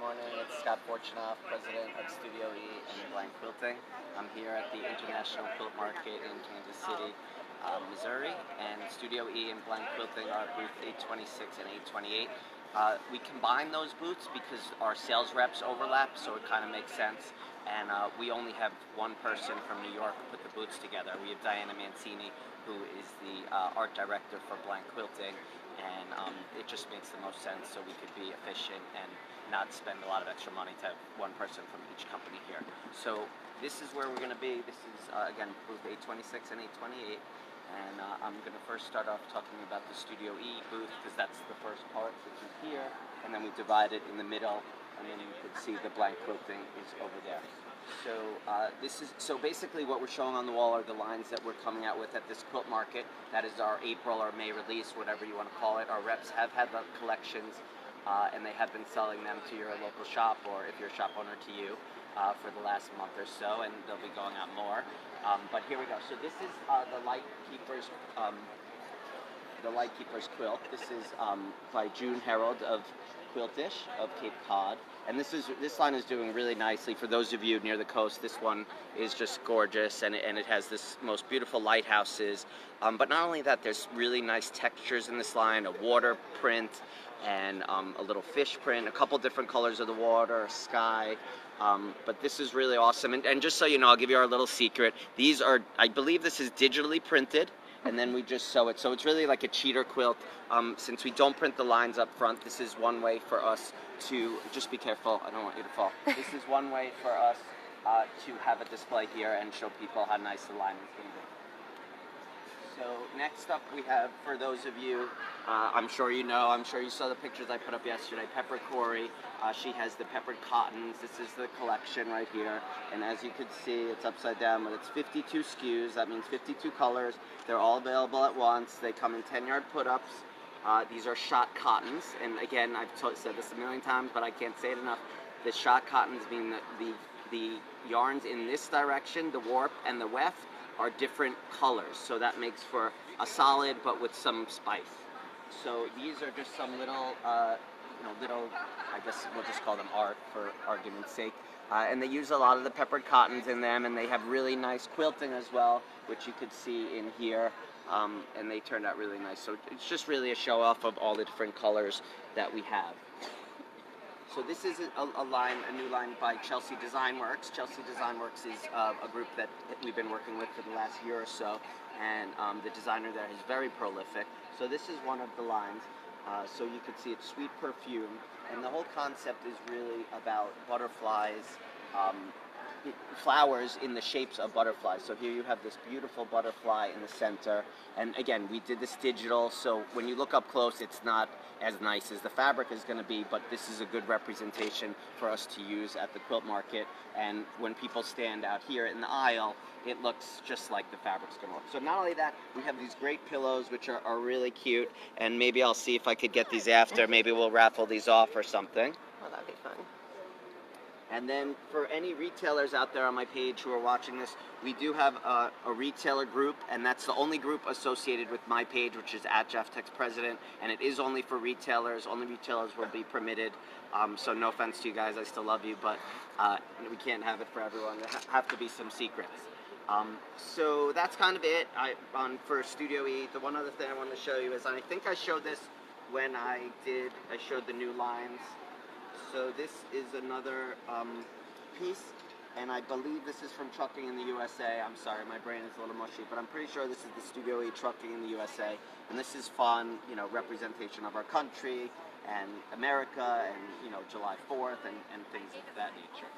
morning. It's Scott Fortunoff, president of Studio E and Blank Quilting. I'm here at the International Quilt Market in Kansas City, Missouri, and Studio E and Blank Quilting are at booth 826 and 828. We combine those booths because our sales reps overlap, so it kind of makes sense. And we only have one person from New York put the booths together. We have Diana Mancini, who is the art director for Blank Quilting, and it just makes the most sense so we could be efficient and not spend a lot of extra money to have one person from each company here. So this is where we're going to be. This is, again, booth 826 and 828. And I'm going to first start off talking about the Studio E booth, because that's the first part, which is here. And then we divide it in the middle, and then you can see the Blank Quilting is over there. So basically what we're showing on the wall are the lines that we're coming out with at this quilt market. That is our April or May release, whatever you want to call it. Our reps have had the collections, and they have been selling them to your local shop, or if you're a shop owner, to you, for the last month or so, and they'll be going out more. But here we go. So this is the Lightkeeper's quilt. This is by June Herald of Quiltish of Cape Cod, and this line is doing really nicely. For those of you near the coast, this one is just gorgeous, and it has this most beautiful lighthouses. But not only that, there's really nice textures in this line, a water print and a little fish print, a couple different colors of the water, sky. But this is really awesome. And just so you know, I'll give you our little secret. These are, I believe this is digitally printed, and then we just sew it. So it's really like a cheater quilt. Since we don't print the lines up front, this is one way for us to, just be careful, I don't want you to fall. This is one way for us to have a display here and show people how nice the line is going to be. So next up we have, for those of you, I'm sure you know, I'm sure you saw the pictures I put up yesterday, Pepper Corey. She has the peppered cottons. This is the collection right here. And as you can see, it's upside down, but it's 52 SKUs. That means 52 colors. They're all available at once. They come in 10-yard put-ups. These are shot cottons. And again, I've said this a million times, but I can't say it enough. The shot cottons mean that the yarns in this direction, the warp and the weft, are different colors, so that makes for a solid but with some spice. So these are just some little, I guess we'll just call them art for argument's sake. And they use a lot of the peppered cottons in them, and they have really nice quilting as well, which you could see in here. And they turned out really nice. So it's just really a show off of all the different colors that we have. So this is a new line by Chelsea Design Works. Chelsea Design Works is a group that we've been working with for the last year or so, and the designer there is very prolific. So this is one of the lines. So you can see it's Sweet Perfume, and the whole concept is really about butterflies, flowers in the shapes of butterflies. So here you have this beautiful butterfly in the center, and again, we did this digital, so when you look up close, it's not as nice as the fabric is going to be, but this is a good representation for us to use at the quilt market, and when people stand out here in the aisle, it looks just like the fabric's going to look. So not only that, we have these great pillows, which are really cute, and maybe I'll see if I could get these after. Maybe we'll raffle these off or something. Oh, that'd be fun. And then for any retailers out there on my page who are watching this, we do have a retailer group, and that's the only group associated with my page, which is @JeffTexPresident, and it is only for retailers. Only retailers will be permitted. So no offense to you guys, I still love you, but we can't have it for everyone. There have to be some secrets. So that's kind of it for Studio E. The one other thing I wanted to show you is, I think I showed this when I showed the new lines. So this is another piece, and I believe this is from Trucking in the USA. I'm sorry, my brain is a little mushy, but I'm pretty sure this is the Studio E Trucking in the USA. And this is fun, representation of our country and America, and July 4th and things of that nature.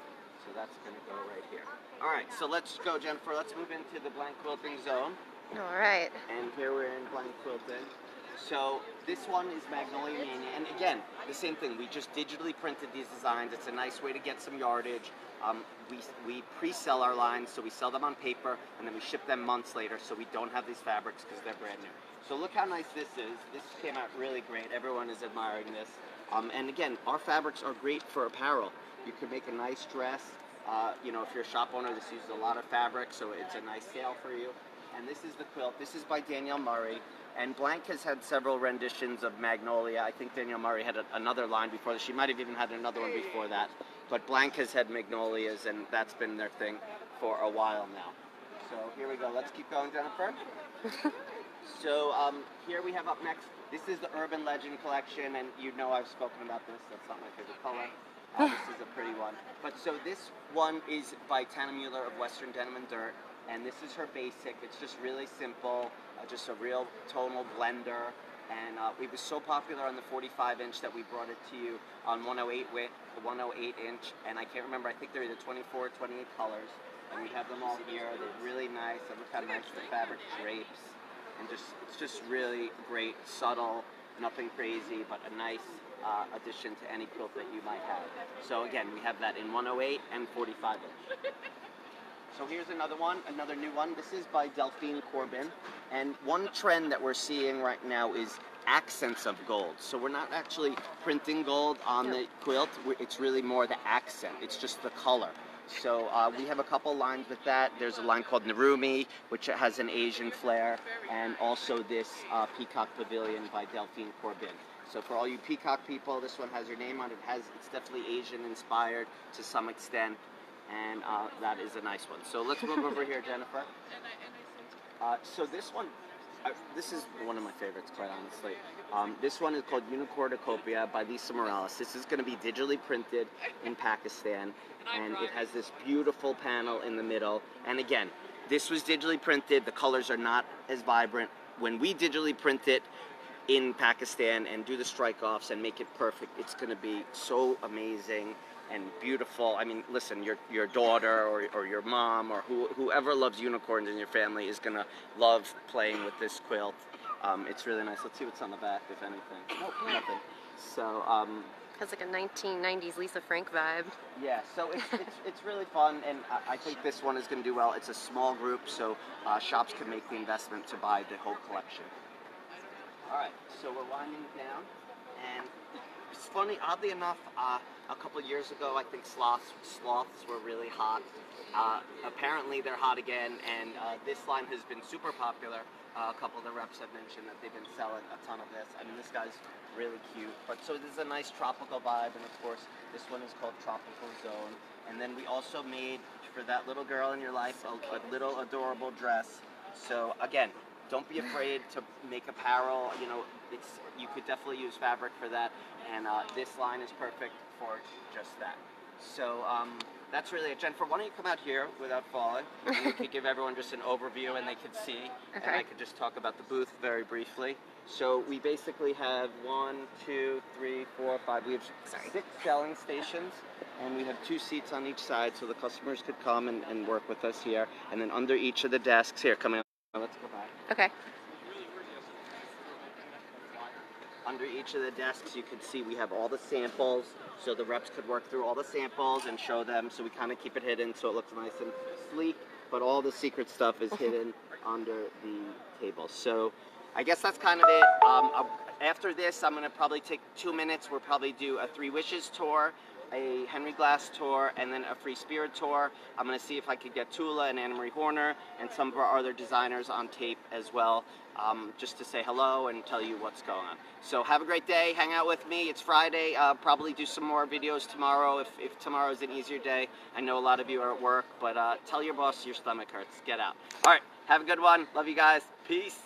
So that's going to go right here. All right, so let's go, Jennifer. Let's move into the Blank Quilting zone. All right. And here we're in Blank Quilting. So this one is Magnolia Mania, and again, the same thing. We just digitally printed these designs. It's a nice way to get some yardage. We pre-sell our lines, so we sell them on paper, and then we ship them months later, so we don't have these fabrics because they're brand new. So look how nice this is. This came out really great. Everyone is admiring this. And again, our fabrics are great for apparel. You could make a nice dress. If you're a shop owner, this uses a lot of fabric, so it's a nice sale for you. And this is the quilt. This is by Danielle Murray. And Blank has had several renditions of Magnolia. I think Danielle Murray had another line before this. She might have even had another one before that. But Blank has had Magnolias, and that's been their thing for a while now. So here we go. Let's keep going, Jennifer. So here we have up next, this is the Urban Legend collection, and you know I've spoken about this. That's not my favorite color. This is a pretty one. But so this one is by Tana Mueller of Western Denim and Dirt, and this is her basic. It's just really simple, just a real tonal blender. And it was so popular on the 45-inch that we brought it to you on 108 width, the 108-inch, and I can't remember, I think they're either 24 or 28 colors. And we have them all here. They're really nice. And look how nice the fabric drapes. And it's just really great, subtle, nothing crazy, but a nice addition to any quilt that you might have. So again, we have that in 108 and 45-inch. So here's another one, another new one. This is by Delphine Corbin. And one trend that we're seeing right now is accents of gold. So we're not actually printing gold on the quilt. It's really more the accent. It's just the color. So we have a couple lines with that. There's a line called Narumi, which has an Asian flair, and also this Peacock Pavilion by Delphine Corbin. So for all you peacock people, this one has your name on it. It's definitely Asian inspired to some extent, and that is a nice one. So let's move over here, Jennifer. So this one, this is one of my favorites, quite honestly. This one is called Unicornucopia by Lisa Morales. This is going to be digitally printed in Pakistan, and it has this beautiful panel in the middle. And again, this was digitally printed. The colors are not as vibrant. When we digitally print it in Pakistan and do the strike-offs and make it perfect, it's going to be so amazing and beautiful. I mean, listen, your daughter or your mom or whoever loves unicorns in your family is going to love playing with this quilt. It's really nice. Let's see what's on the back, if anything. Nope, nothing. So, has like a 1990s Lisa Frank vibe. Yeah, so it's really fun, and I think this one is going to do well. It's a small group, so shops can make the investment to buy the whole collection. All right, so we're winding down, and it's funny, oddly enough, a couple of years ago, I think sloths were really hot. Apparently they're hot again, and this line has been super popular. A couple of the reps have mentioned that they've been selling a ton of this. I mean, this guy's really cute. But so this is a nice tropical vibe, and of course, this one is called Tropical Zone. And then we also made, for that little girl in your life, a little adorable dress. So again, don't be afraid to make apparel. You know, you could definitely use fabric for that, and this line is perfect for just that. So that's really it. Jennifer, why don't you come out here without falling, and we could give everyone just an overview and they could see, and I could just talk about the booth very briefly. So we basically have 1, 2, 3, 4, 5. We have 6 selling stations, and we have 2 seats on each side, so the customers could come and work with us here. And then under each of the desks, here, come in. Let's go back. Okay. Under each of the desks, you can see we have all the samples, so the reps could work through all the samples and show them, so we kind of keep it hidden so it looks nice and sleek, but all the secret stuff is hidden under the table. So I guess that's kind of it. After this, I'm going to probably take 2 minutes. We'll probably do a 3 Wishes tour, a Henry Glass tour, and then a Free Spirit tour. I'm going to see if I could get Tula and Anna Marie Horner and some of our other designers on tape as well, just to say hello and tell you what's going on. So have a great day. Hang out with me. It's Friday. Probably do some more videos tomorrow if tomorrow's an easier day. I know a lot of you are at work, but tell your boss your stomach hurts. Get out. All right. Have a good one. Love you guys. Peace.